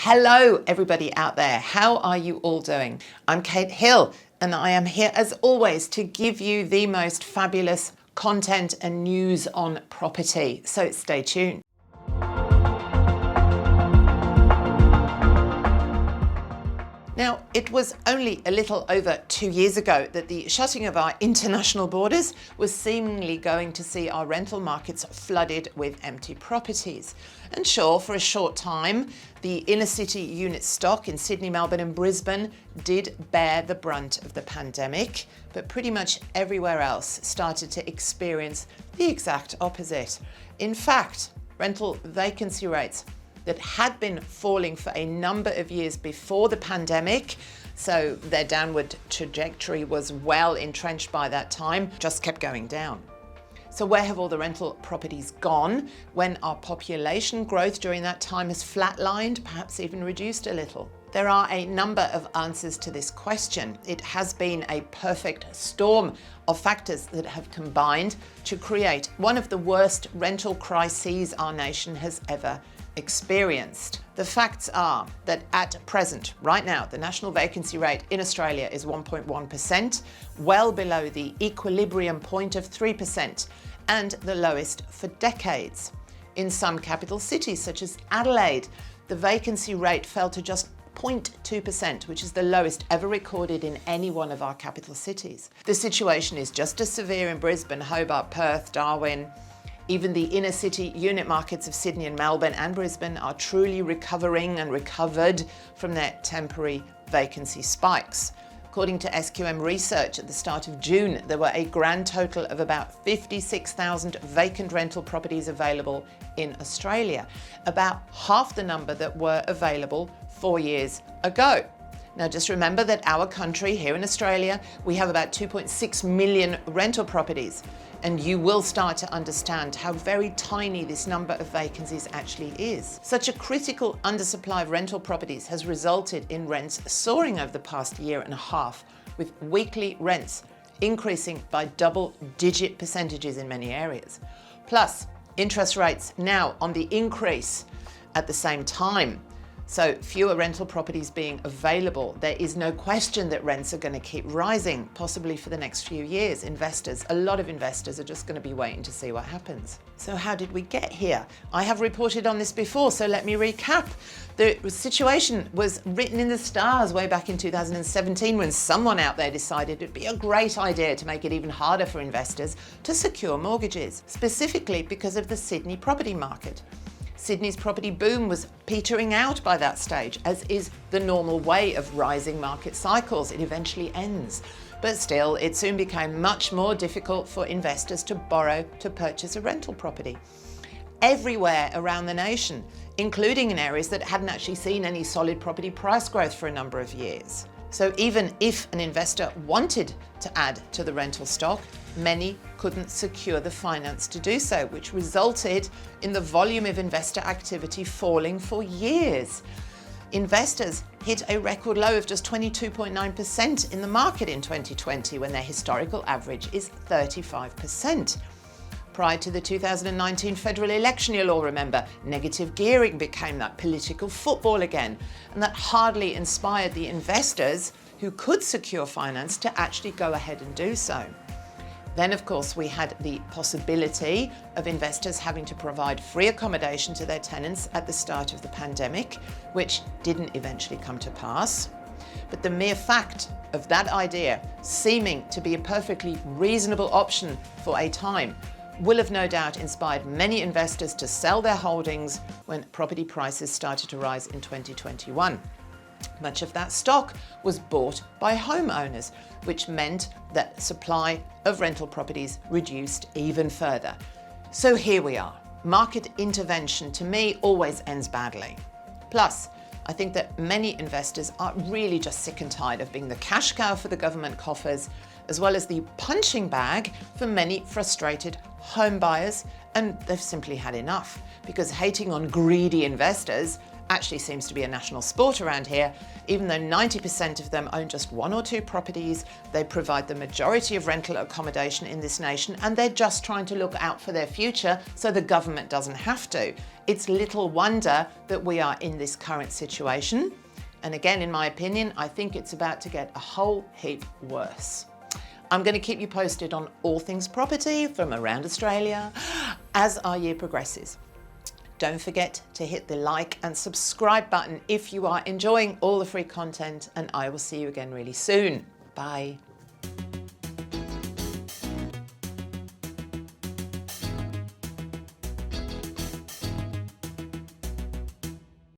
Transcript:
Hello, everybody out there. How are you all doing? I'm Kate Hill, and I am here as always to give you the most fabulous content and news on property. So stay tuned. Now, it was only a little over 2 years ago that the shutting of our international borders was seemingly going to see our rental markets flooded with empty properties. And sure, for a short time, the inner city unit stock in Sydney, Melbourne and Brisbane did bear the brunt of the pandemic, but pretty much everywhere else started to experience the exact opposite. In fact, rental vacancy rates that had been falling for a number of years before the pandemic, so their downward trajectory was well entrenched by that time, just kept going down. So where have all the rental properties gone when our population growth during that time has flatlined, perhaps even reduced a little? There are a number of answers to this question. It has been a perfect storm of factors that have combined to create one of the worst rental crises our nation has ever experienced. The facts are that at present, right now, the national vacancy rate in Australia is 1.1%, well below the equilibrium point of 3% and the lowest for decades. In some capital cities, such as Adelaide, the vacancy rate fell to just 0.2%, which is the lowest ever recorded in any one of our capital cities. The situation is just as severe in Brisbane, Hobart, Perth, Darwin. Even the inner city unit markets of Sydney and Melbourne and Brisbane are truly recovering and recovered from their temporary vacancy spikes. According to SQM research, at the start of June, there were a grand total of about 56,000 vacant rental properties available in Australia, about half the number that were available 4 years ago. Now, just remember that our country, here in Australia, we have about 2.6 million rental properties, and you will start to understand how very tiny this number of vacancies actually is. Such a critical undersupply of rental properties has resulted in rents soaring over the past year and a half, with weekly rents increasing by double-digit percentages in many areas. Plus, interest rates now on the increase at the same time. So fewer rental properties being available, there is no question that rents are going to keep rising, possibly for the next few years. A lot of investors are just going to be waiting to see what happens. So how did we get here? I have reported on this before, so let me recap. The situation was written in the stars way back in 2017 when someone out there decided it'd be a great idea to make it even harder for investors to secure mortgages, specifically because of the Sydney property market. Sydney's property boom was petering out by that stage, as is the normal way of rising market cycles. It eventually ends. But still, it soon became much more difficult for investors to borrow to purchase a rental property. Everywhere around the nation, including in areas that hadn't actually seen any solid property price growth for a number of years. So even if an investor wanted to add to the rental stock, many couldn't secure the finance to do so, which resulted in the volume of investor activity falling for years. Investors hit a record low of just 22.9% in the market in 2020, when their historical average is 35%. Prior to the 2019 federal election, you'll all remember, negative gearing became that political football again, and that hardly inspired the investors who could secure finance to actually go ahead and do so. Then, of course, we had the possibility of investors having to provide free accommodation to their tenants at the start of the pandemic, which didn't eventually come to pass. But the mere fact of that idea seeming to be a perfectly reasonable option for a time will have no doubt inspired many investors to sell their holdings when property prices started to rise in 2021. Much of that stock was bought by homeowners, which meant that supply of rental properties reduced even further. So here we are. Market intervention, to me, always ends badly. Plus, I think that many investors are really just sick and tired of being the cash cow for the government coffers, as well as the punching bag for many frustrated home buyers, and they've simply had enough, because hating on greedy investors actually seems to be a national sport around here. Even though 90% of them own just 1 or 2 properties, they provide the majority of rental accommodation in this nation, and they're just trying to look out for their future so the government doesn't have to. It's little wonder that we are in this current situation. And again, in my opinion, I think it's about to get a whole heap worse. I'm going to keep you posted on all things property from around Australia as our year progresses. Don't forget to hit the like and subscribe button if you are enjoying all the free content, and I will see you again really soon. Bye.